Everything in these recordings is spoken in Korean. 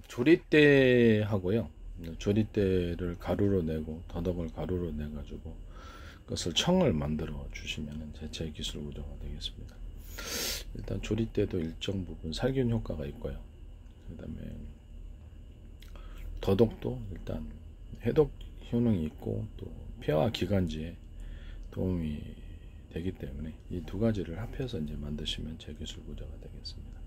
조리대 하고요. 조리대를 가루로 내고 더덕을 가루로 내 가지고 그것을 청을 만들어 주시면 제 기술 구조가 되겠습니다. 일단 조리대도 일정 부분 살균 효과가 있고요. 그 다음에 더덕도 일단 해독 효능이 있고 또 폐와 기관지에 도움이 되기 때문에 이 두 가지를 합해서 이제 만드시면 제기술 구조가 되겠습니다.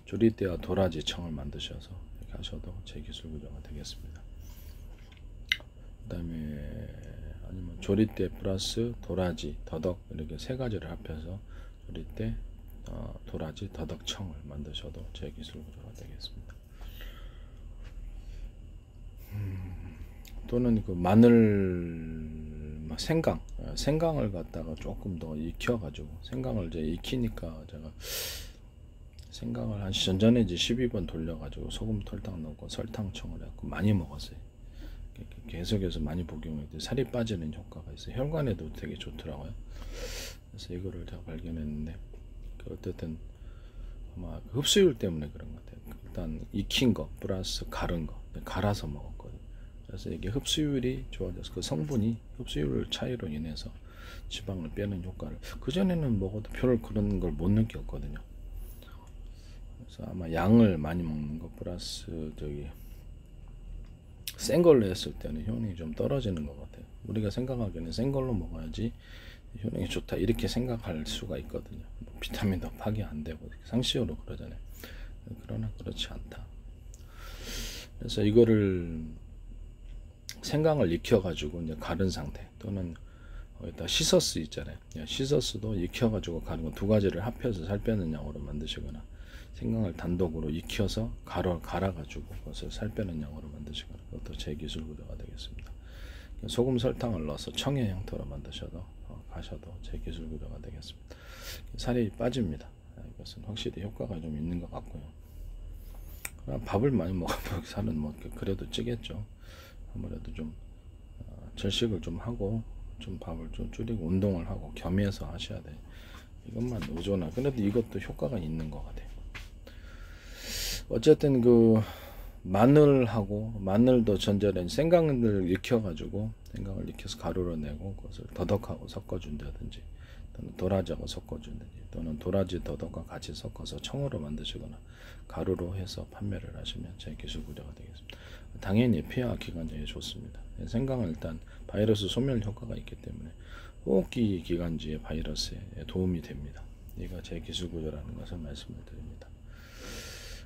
조리대와 도라지 청을 만드셔서 이렇게 하셔도 제기술 구조가 되겠습니다. 그 다음에 아니면 조리대 플러스 도라지, 더덕 이렇게 세 가지를 합해서 조리대, 도라지, 더덕 청을 만드셔도 제기술 구조가 되겠습니다. 또는 그 마늘 생강을 갖다가 조금 더 익혀가지고 생강을 이제 익히니까 제가 생강을 한 전전에 이제 12번 돌려가지고 소금 설탕 넣고 설탕청을 해갖고 많이 먹었어요. 계속해서 많이 복용해도 살이 빠지는 효과가 있어요. 혈관에도 되게 좋더라고요. 그래서 이거를 제가 발견했는데 어쨌든 아마 흡수율 때문에 그런 것 같아요. 일단 익힌 거 플러스 가른 거 갈아서 먹었거든요. 그래서 이게 흡수율이 좋아져서 그 성분이 흡수율 차이로 인해서 지방을 빼는 효과를 그전에는 먹어도 별로 그런 걸 못 느꼈거든요. 그래서 아마 양을 많이 먹는 거 플러스 센 걸로 했을 때는 효능이 좀 떨어지는 것 같아요. 우리가 생각하기에는 센 걸로 먹어야지 효능이 좋다 이렇게 생각할 수가 있거든요. 뭐 비타민도 파괴 안 되고 상시효로 그러잖아요. 그러나 그렇지 않다. 그래서 이거를 생강을 익혀가지고 이제 가른 상태 또는 여기다 시서스 있잖아요. 시서스도 익혀가지고 가른 거 두 가지를 합해서 살 빼는 양으로 만드시거나 생강을 단독으로 익혀서 갈아가지고 그것을 살 빼는 양으로 만드시거나 그것도 제 기술 구조가 되겠습니다. 소금 설탕을 넣어서 청의 형태로 만드셔도 가셔도 제 기술 구조가 되겠습니다. 살이 빠집니다. 이것은 확실히 효과가 좀 있는 것 같고요. 밥을 많이 먹으면 살은 뭐 그래도 찌겠죠. 아무래도 좀 절식을 좀 하고 좀 밥을 좀 줄이고 운동을 하고 겸해서 하셔야 돼요. 이것만 의존하. 그래도 이것도 효과가 있는 것 같아요. 어쨌든 그 마늘도 전자레인지 생강을 익혀가지고 생강을 익혀서 가루로 내고 그것을 더덕하고 섞어준다든지 또는 도라지하고 섞어준다든지 또는 도라지 더덕과 같이 섞어서 청으로 만드시거나 가루로 해서 판매를 하시면 제 기술 구조가 되겠습니다. 당연히 폐와 기관지에 좋습니다. 생강은 일단 바이러스 소멸 효과가 있기 때문에 호흡기 기관지의 바이러스에 도움이 됩니다. 이가 제 기술 구조라는 것을 말씀을 드립니다.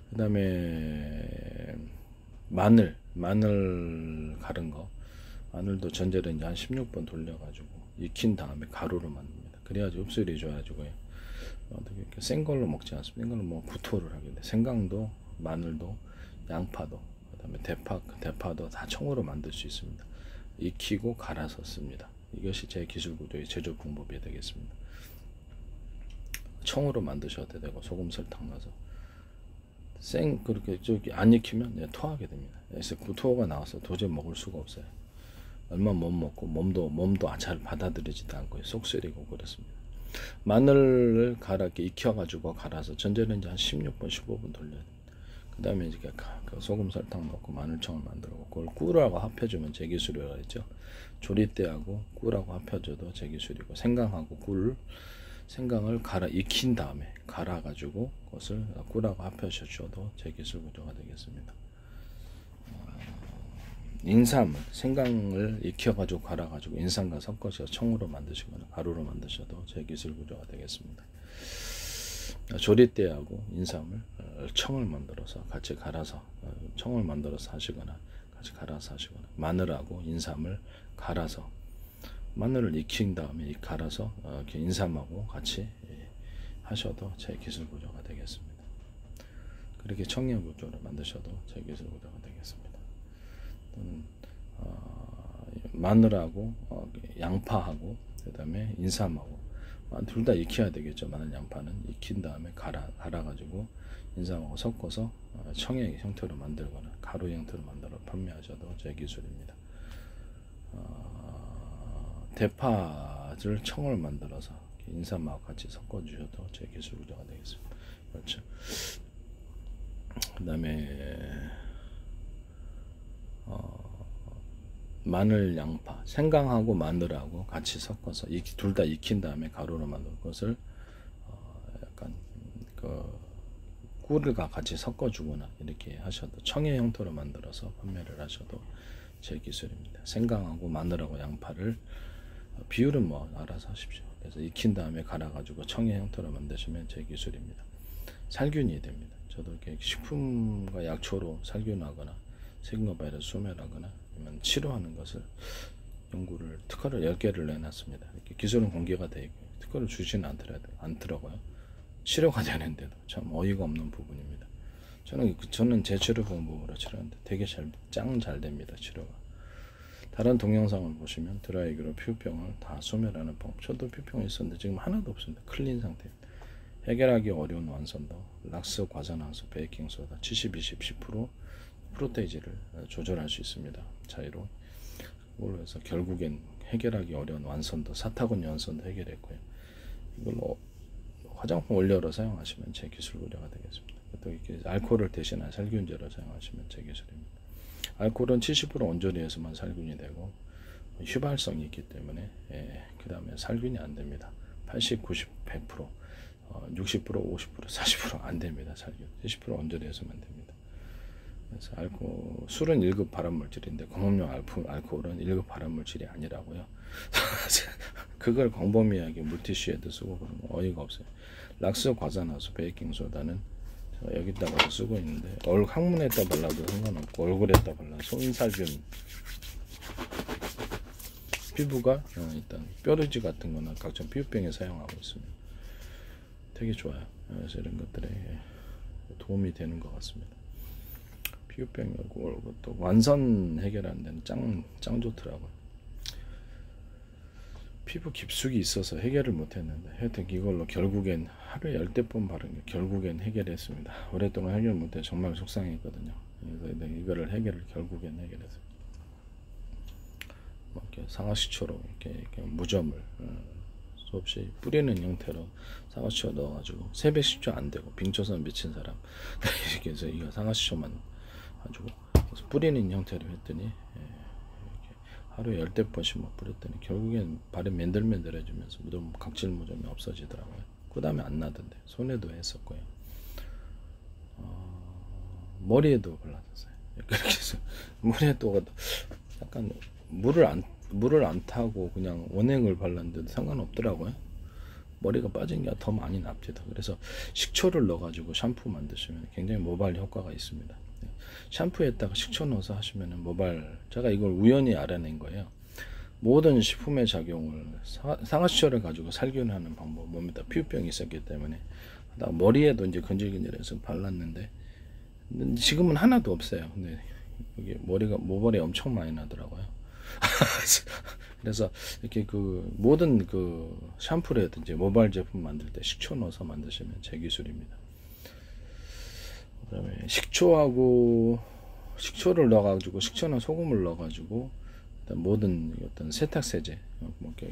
그 다음에 마늘 가른 거 마늘도 전자레인지 한 16번 돌려가지고 익힌 다음에 가루로 만듭니다. 그래야지 흡수율이 좋아지고요. 어떻게 이렇게 센 걸로 먹지 않습니다. 이거는 뭐 구토를 하게 돼. 생강도 마늘도 양파도 그다음에 대파도 다 청으로 만들 수 있습니다. 익히고 갈아서 씁니다. 이것이 제 기술 구조의 제조 방법이 되겠습니다. 청으로 만드셔도 되고 소금 설탕 넣어서 그렇게 안 익히면 토하게 됩니다. 그래서 구토가 나와서 도저히 먹을 수가 없어요. 얼마 못 먹고 몸도 잘 받아들이지도 않고 속 쓰리고 그렇습니다. 마늘을 익혀가지고 갈아서 전자레인지 한 16번 15번 돌려야 됩니다. 그 다음에 이제 소금 설탕 넣고 마늘청을 만들고 그걸 꿀하고 합해주면 제 기술이라고 했죠. 조리대하고 꿀하고 합해줘도 제 기술이고 생강하고 생강을 익힌 다음에 갈아가지고 그것을 꿀하고 합해주셔도 제 기술 구조가 되겠습니다. 인삼을 생강을 익혀가지고 갈아가지고 인삼과 섞어서 청으로 만드시거나 가루로 만드셔도 제 기술 구조가 되겠습니다. 조리대하고 인삼을 청을 만들어서 같이 갈아서 청을 만들어서 하시거나 같이 갈아서 하시거나 마늘하고 인삼을 갈아서 마늘을 익힌 다음에 갈아서 인삼하고 같이 하셔도 제 기술 구조가 되겠습니다. 그렇게 청량 구조를 만드셔도 제 기술 구조가 되겠습니다. 또는 마늘하고 양파하고 그 다음에 인삼하고 둘 다 익혀야 되겠죠. 마늘 양파는 익힌 다음에 갈아가지고 인삼하고 섞어서 청의 형태로 만들거나 가루 형태로 만들어 판매하셔도 제 기술입니다. 대파를 청을 만들어서 인삼하고 같이 섞어주셔도 제 기술 구조가 되겠습니다. 그렇죠. 그 다음에 마늘, 양파, 생강하고 마늘하고 같이 섞어서 둘 다 익힌 다음에 가루로 만든 것을 약간 그 꿀과 같이 섞어주거나 이렇게 하셔도, 청해 형태로 만들어서 판매를 하셔도 제 기술입니다. 생강하고 마늘하고 양파를 비율은 뭐 알아서 하십시오. 그래서 익힌 다음에 갈아가지고 청해 형태로 만드시면 제 기술입니다. 살균이 됩니다. 저도 이렇게 식품과 약초로 살균하거나 세균바이러스 소멸하거나 아니면 치료하는 것을 연구를, 특허를 10개를 내놨습니다. 이렇게 기술은 공개가 되어 있고요. 특허를 주지는 않더라고요. 치료가 되는데도 참 어이가 없는 부분입니다. 저는 제 치료 방법으로 치료하는데 되게 짱 잘 됩니다. 치료가. 다른 동영상을 보시면 드라이기로 피부병을 다 소멸하는 방법. 저도 피부병이 있었는데 지금 하나도 없습니다. 클린 상태. 해결하기 어려운 완선도, 락스, 과산화수, 베이킹소다, 70, 20, 10% 프로테이지를 조절할 수 있습니다. 자유로. 이걸로 해서 결국엔 해결하기 어려운 완선도, 사타군 연선도 해결했고요. 이걸로 화장품 원료로 사용하시면 제 기술 의뢰가 되겠습니다. 또 이렇게 알코올을 대신한 살균제로 사용하시면 제 기술입니다. 알코올은 70% 온조리에서만 살균이 되고 휘발성이 있기 때문에 그 다음에 살균이 안 됩니다. 80, 90, 100%, 60%, 50%, 40% 안 됩니다. 살균. 70% 온조리에서만 됩니다. 그래서 술은 1급 발암물질인데 공업용 알코올은 1급 발암물질이 아니라고요. 그걸 광범위하게 물티슈에도 쓰고 그런 거 어이가 없어요. 락스, 과산화수, 베이킹소다는 여기다가 쓰고 있는데 항문에다 발라도 상관없고 얼굴에다 발라 손살균, 피부가 일단 뾰루지 같은 거나 각종 피부병에 사용하고 있습니다. 되게 좋아요. 그래서 이런 것들에 도움이 되는 것 같습니다. 피부병이고 또 완선 해결하는 데는 짱 좋더라고요. 피부 깊숙이 있어서 해결을 못했는데 하여튼 이걸로 결국엔 하루에 10대 바른 게 결국엔 해결했습니다. 오랫동안 해결 못해 정말 속상했거든요. 그래서 이거를 결국엔 해결했어요. 이렇게 상하식초로 이렇게 무점을 수없이 뿌리는 형태로 상하식초 넣어가지고 세배식초 안 되고 빙초선 미친 사람 이렇게 해서 이거 상하식초만 가지고 뿌리는 형태로 했더니 하루에 10대씩 막 뿌렸더니 결국엔 발이 맨들맨들해지면서 각질 무좀이 없어지더라고요. 그 다음에 안 나던데 손에도 했었고요. 머리에도 발라졌어요. 그렇게 해서 머리에 또 약간 물을 안 타고 그냥 원액을 발랐는데도 상관없더라고요. 머리가 빠진 게 더 많이 납니다. 그래서 식초를 넣어가지고 샴푸 만드시면 굉장히 모발 효과가 있습니다. 샴푸에다가 식초 넣어서 하시면 모발, 제가 이걸 우연히 알아낸 거예요. 모든 식품의 작용을 상하식초를 가지고 살균하는 방법, 몸에다 피부병이 있었기 때문에 머리에도 이제 근질근질해서 발랐는데 지금은 하나도 없어요. 근데 이게 모발이 엄청 많이 나더라고요. 그래서 이렇게 모든 샴푸라든지 모발 제품 만들 때 식초 넣어서 만드시면 제 기술입니다. 그다음에 식초를 넣어가지고 식초나 소금을 넣어가지고 모든 어떤 세탁세제,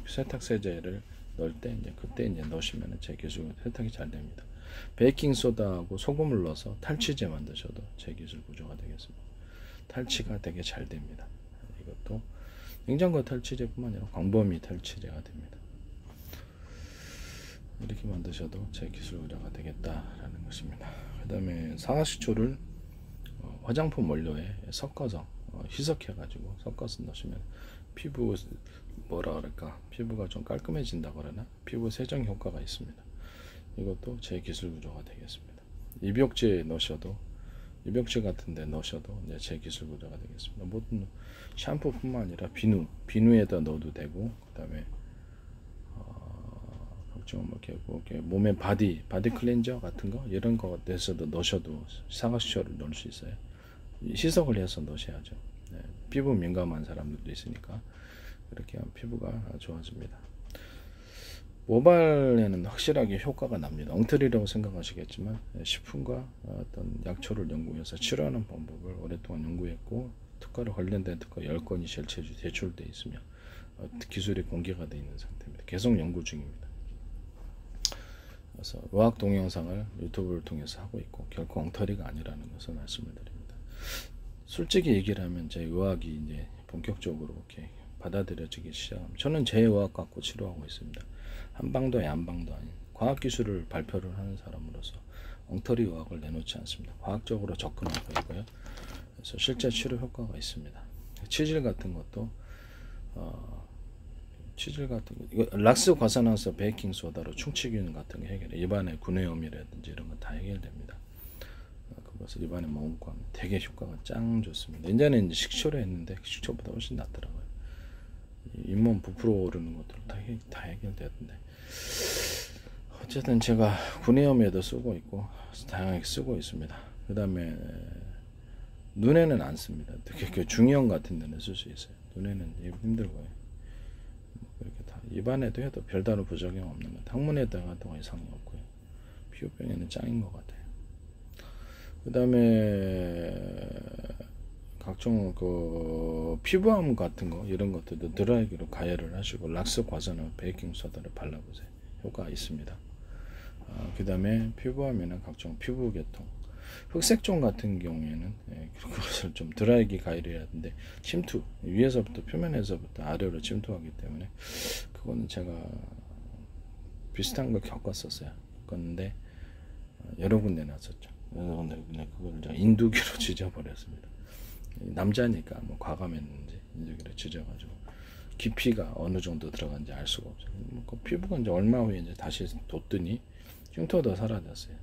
세탁세제를 넣을 때 그때 넣으시면 제 기술 세탁이 잘 됩니다. 베이킹 소다하고 소금을 넣어서 탈취제 만드셔도 제 기술 구조가 되겠습니다. 탈취가 되게 잘 됩니다. 이것도 냉장고 탈취제뿐만 아니라 광범위 탈취제가 됩니다. 이렇게 만드셔도 제 기술 의뢰가 되겠다라는 것입니다. 그 다음에 상하식초를 화장품 원료에 섞어서 희석해가지고 섞어서 넣으시면 피부가 좀 깔끔해진다고 그러나 피부 세정 효과가 있습니다. 이것도 제 기술 구조가 되겠습니다. 입욕제 같은 데 넣으셔도 이제 제 기술 구조가 되겠습니다. 모든 샴푸뿐만 아니라 비누에다 넣어도 되고, 그 다음에 이렇게 몸에 바디 클렌저 같은 거 이런 거 내서도 넣으셔도 상하식초를 넣을 수 있어요. 희석을 해서 넣으셔야죠. 네, 피부 민감한 사람들도 있으니까 이렇게 하면 피부가 좋아집니다. 모발에는 확실하게 효과가 납니다. 엉터리라고 생각하시겠지만 식품과 어떤 약초를 연구해서 치료하는 방법을 오랫동안 연구했고 관련된 특허 10건이 제출되어 있으며 기술이 공개가 되어 있는 상태입니다. 계속 연구 중입니다. 그래서 의학 동영상을 유튜브를 통해서 하고 있고 결코 엉터리가 아니라는 것을 말씀을 드립니다. 솔직히 얘기를 하면 제 의학이 이제 본격적으로 이렇게 받아들여지기 시작합니다. 저는 제의학 갖고 치료하고 있습니다. 한방도 양방도 아닌 과학기술을 발표를 하는 사람으로서 엉터리 의학을 내놓지 않습니다. 과학적으로 접근하고 있고요. 그래서 실제 치료 효과가 있습니다. 치질 같은 것도 이거 락스 과산화수 베이킹 소다로 충치균 같은 게 해결해. 입안의 구내염이라든지 이런 거 다 해결됩니다. 그것을 입안에 머금고 하면 되게 효과가 짱 좋습니다. 이제는 이제 식초로 했는데 식초보다 훨씬 낫더라고요. 잇몸 부풀어 오르는 것들 다 해결되던데. 어쨌든 제가 구내염에도 쓰고 있고 다양하게 쓰고 있습니다. 그 다음에 눈에는 안 씁니다. 특히 중이염 같은 데는 쓸 수 있어요. 눈에는 힘들고요. 그렇게 다 입안에도 해도 별다른 부작용 없는 것. 항문에다가도 이상이 없고요. 피부병에는 짱인 것 같아요. 그 다음에 각종 그 피부암 같은 거 이런 것들도 드라이기로 가열을 하시고 락스 과산화 베이킹 소다를 발라보세요. 효과가 있습니다. 그 다음에 피부암이나 각종 피부계통 흑색종 같은 경우에는 그것을 좀 드라이기 가열해야 하는데 침투 위에서부터 표면에서부터 아래로 침투하기 때문에 그거는 제가 비슷한 걸 겪었었어요. 겪었는데 여러 군데 났었죠. 근데 그걸 제가 인두기로 지져버렸습니다. 남자니까 뭐 과감했는지 인두기로 지져가지고 깊이가 어느 정도 들어간지 알 수가 없어요. 그 피부가 이제 얼마 후에 이제 다시 돋더니 흉터도 사라졌어요.